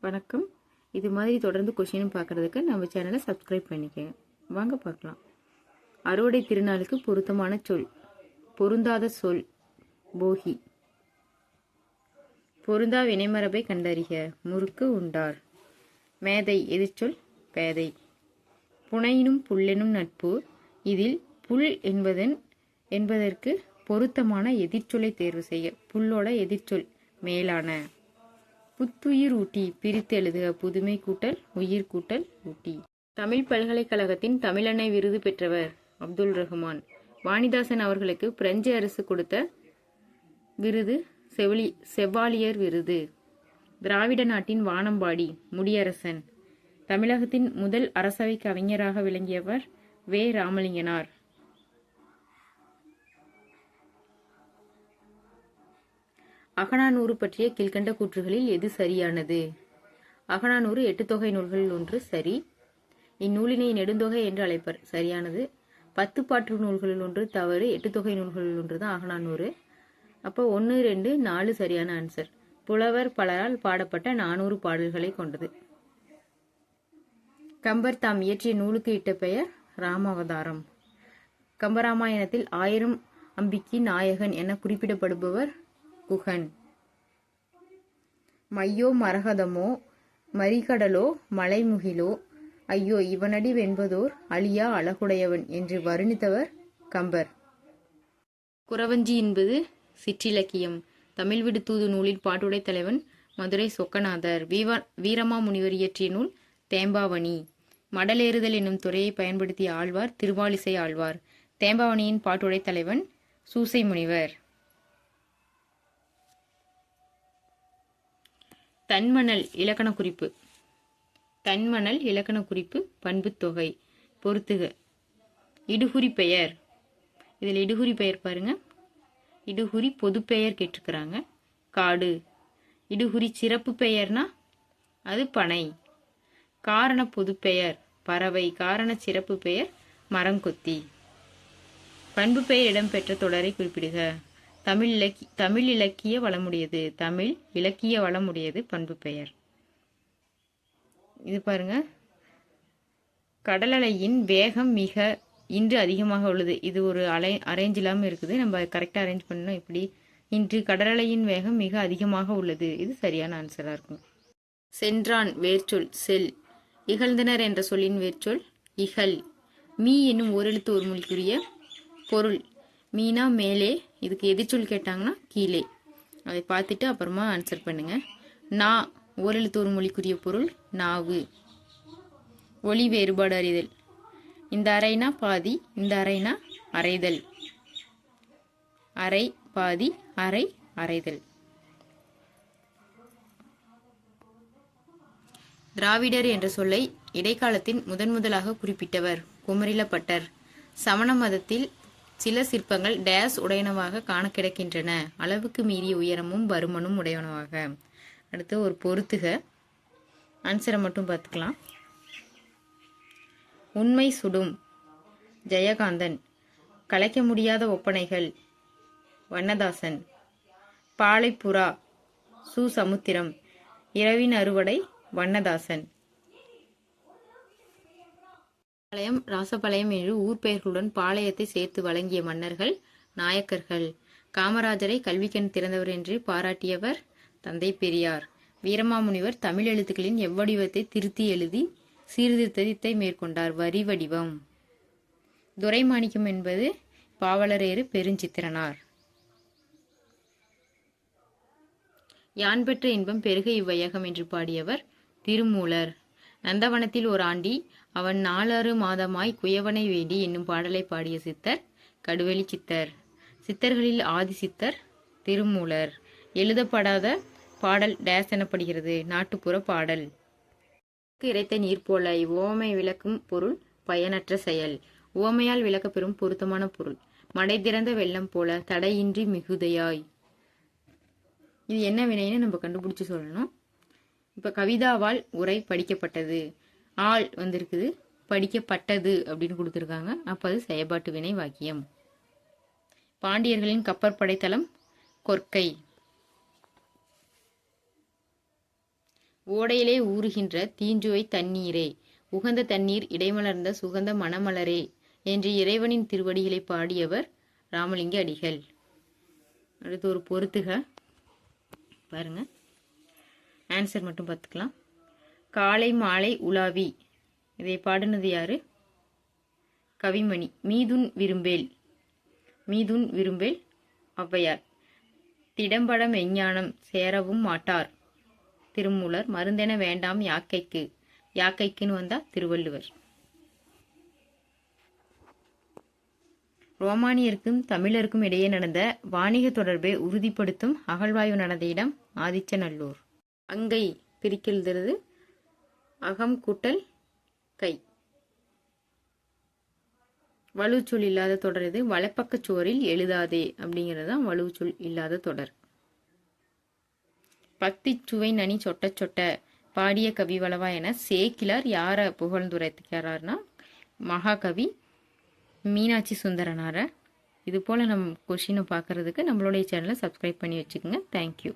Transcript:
வணக்கம். இது மாதிரி தொடர்ந்து கொஷின் பார்க்குறதுக்கு நம்ம சேனலை சப்ஸ்கிரைப் பண்ணிக்கங்க. வாங்க பார்க்கலாம். அறுவடை திருநாளுக்கு பொருத்தமான சொல். பொருந்தாத சொல் போகி. பொருந்தா வினைமரபை கண்டறிக. முறுக்கு உண்டார். மேதை எதிர்ச்சொல் பேதை. புனையினும் புல்லெனும் நட்பு. இதில் புல் என்பதற்கு பொருத்தமான எதிர்ச்சொல்லை தேர்வு செய்க. புல்லோட எதிர்ச்சொல் மேலான. புத்துயிர் ஊட்டி பிரித்து எழுதுக. புதுமை கூட்டல் உயிர் கூட்டல் ஊட்டி. தமிழ் பல்கலைக்கழகத்தின் தமிழன்னை விருது பெற்றவர் அப்துல் ரஹ்மான். வாணிதாசன் அவர்களுக்கு பிரெஞ்சு அரசு கொடுத்த விருது செவாலியர் விருது. திராவிட நாட்டின் வானம்பாடி முடியரசன். தமிழகத்தின் முதல் அரசவை கவிஞராக விளங்கியவர் வே. ராமலிங்கனார். அகநானூறு பற்றிய கீழ்கண்ட கூற்றுகளில் எது சரியானது? அகநானூறு 8 தொகை நூல்களில் ஒன்று. சரி. இந்நூலினை நெடுந்தொகை என்று அழைப்பர். சரியானது. 10 பாட்டு நூல்களில் ஒன்று. தவறு. 8 தொகை நூல்களில் ஒன்று தான் அகநானூறு. அப்போ 1, 2, 4 சரியான ஆன்சர். புலவர் பலரால் பாடப்பட்ட 400 பாடல்களை கொண்டது. கம்பர் தாம் இயற்றிய நூலுக்கு இட்ட பெயர் ராமாவதாரம். கம்பராமாயணத்தில் 1000 அம்பிக்கு நாயகன் என குறிப்பிடப்படுபவர் குகன். மையோ மரகதமோ மறிகடலோ மலைமுகிலோ ஐயோ இவனடி வென்பதோர் அழியா அழகுடையவன் என்று வருணித்தவர் கம்பர். குறவஞ்சி என்பது சிற்றிலக்கியம். தமிழ் விடு தூது நூலின் பாட்டுடை தலைவன் மதுரை சொக்கநாதர். வீரமா முனிவர் இயற்றிய நூல் தேம்பாவணி. மடலேறுதல் என்னும் துறையை பயன்படுத்திய ஆழ்வார் திருவாலிசை ஆழ்வார். தேம்பாவணியின் பாட்டுடை தலைவன் சூசை முனிவர். தன்மணல் இலக்கண குறிப்பு. தன்மணல் இலக்கண குறிப்பு பண்பு தொகை. பொறுத்துக. இடுகுறி பெயர். இதில் இடுகுறி பெயர் பாருங்க. இடுகுறி பொது பெயர் கேட்டிருக்கிறாங்க. காடு. இடுகுறி சிறப்பு பெயர்னா அது பனை. காரண பொது பெயர் பறவை. காரண சிறப்பு பெயர் மரங்கொத்தி. பண்பு பெயர் இடம்பெற்ற தொடரை குறிப்பிடுக. தமிழ் இலக்கிய வளமுடையது. தமிழ் இலக்கிய வளமுடையது பண்பு பெயர். இது பாருங்க. கடலலையின் வேகம் மிக இன்று அதிகமாக உள்ளது. இது ஒரு அரேஞ்ச் இல்லாமல் இருக்குது. நம்ம கரெக்டாக அரேஞ்ச் பண்ணணும். இப்படி இன்று கடலலையின் வேகம் மிக அதிகமாக உள்ளது. இது சரியான ஆன்சராக இருக்கும். சென்றான் வேர்ச்சொல் செல். இகழ்ந்தனர் என்ற சொல்லின் வேர்ச்சொல் இகழ். மீ என்னும் ஓரெழுத்து ஒரு மொழிக்குரிய பொருள். மீனா மேலே. இதுக்கு எதிர்ச்சொல் கேட்டாங்கன்னா கீழே. அதை பார்த்துட்டு அப்புறமா ஆன்சர் பண்ணுங்க. நா ஓரெழுத்து ஒரு மொழிக்குரிய பொருள் நாவு. ஒளி வேறுபாடு அறிதல். இந்த அறைனா பாதி, இந்த அறைனா அறைதல். அறை பாதி, அறை அறைதல். திராவிடர் என்ற சொல்லை இடைக்காலத்தின் முதலாக குறிப்பிட்டவர் குமரிலப்பட்டர். சமண மதத்தில் சில சிற்பங்கள் டேஸ் உடையனவாக காண கிடக்கின்றன. அளவுக்கு மீறிய உயரமும் பருமனும் உடையனவாக. அடுத்து ஒரு பொறுத்துக. ஆன்சரை மட்டும் பார்த்துக்கலாம். உண்மை சுடும் ஜெயகாந்தன். கலைக்க முடியாத ஒப்பனைகள் வண்ணதாசன். பாலைப்புறா சு. சமுத்திரம். இரவின் அறுவடை வண்ணதாசன். பாளையம் ராசபாளையம் என்று ஊர் பெயர்களுடன் பாளையத்தை சேர்த்து வழங்கிய மன்னர்கள் நாயக்கர்கள். காமராஜரை கல்விக்கண் திறந்தவர் என்று பாராட்டியவர் தந்தை பெரியார். வீரமாமுனிவர் தமிழ் எழுத்துக்களின் எவ்வடிவத்தை திருத்தி எழுதி சீர்திருத்தத்தை மேற்கொண்டார். வரி வடிவம். துரைமாணிக்கம் என்பது பாவலரேறு பெருஞ்சித்திரனார். யான் பெற்ற இன்பம் பெருக இவ்வையகம் என்று பாடியவர் திருமூலர். நந்தவனத்தில் ஒரு ஆண்டி அவன் 4 மாதமாய் குயவனை வேண்டி என்னும் பாடலை பாடிய சித்தர் கடுவெளி சித்தர். சித்தர்களில் ஆதி சித்தர் திருமூலர். எழுதப்படாத பாடல் டேஸ் எனப்படுகிறது. நாட்டுப்புற பாடல். இறைத்த நீர் போல. இவ்வுவமை விளக்கும் பொருள் பயனற்ற செயல். உவமையால் விளக்கப்பெறும் பொருத்தமான பொருள் மடை திறந்த வெள்ளம் போல தடையின்றி மிகுதையாய். இது என்ன வினைன்னு நம்ம கண்டுபிடிச்சு சொல்லணும். இப்ப கவிதாவால் உரை படிக்கப்பட்டது. ஆள் வந்திருக்குது. படிக்கப்பட்டது அப்படின்னு கொடுத்துருக்காங்க. அப்போ அது செயற்பாட்டு வினை வாக்கியம். பாண்டியர்களின் கப்பற்படை தளம் கொற்கை. ஓடையிலே ஊறுகின்ற தீஞ்சுவை தண்ணீரே, உகந்த தண்ணீர் இடைமலர்ந்த சுகந்த மணமலரே என்று இறைவனின் திருவடிகளை பாடியவர் ராமலிங்க அடிகள். அடுத்து ஒரு பொறுத்துக பாருங்க, ஆன்சர் மட்டும் பார்த்துக்கலாம். காலை மாலை உலாவி, இதை பாடினது யாரு? கவிமணி. மீதுன் விரும்பேல் ஔவையார். திடம்பட மெஞ்ஞானம் சேரவும் மாட்டார் திருமூலர். மருந்தென வேண்டாம் யாக்கைக்குன்னு வந்தா திருவள்ளுவர். ரோமானியருக்கும் தமிழருக்கும் இடையே நடந்த வாணிக தொடர்பை உறுதிப்படுத்தும் அகழ்வாய்வு நடந்த இடம் ஆதிச்சநல்லூர். அங்கை பிரிக்கிறது அகம் கூட்டல் கை. வலுச்சொல் இல்லாத தொடர் இது. வலப்பக்க சுவரில் எழுதாதே அப்படிங்கிறது தான் வலுச்சொல் இல்லாத தொடர். பக்தி சுவை நனி சொட்ட சொட்ட பாடிய கவி வளவா என சேக்கிலார் யாரை புகழ்ந்துரைக்கிறார்னா மகாகவி மீனாட்சி சுந்தரனாரை. இது போல் நம்ம கொஷினை பார்க்கறதுக்கு நம்மளுடைய சேனலை சப்ஸ்கிரைப் பண்ணி வச்சுக்கோங்க. தேங்க்யூ.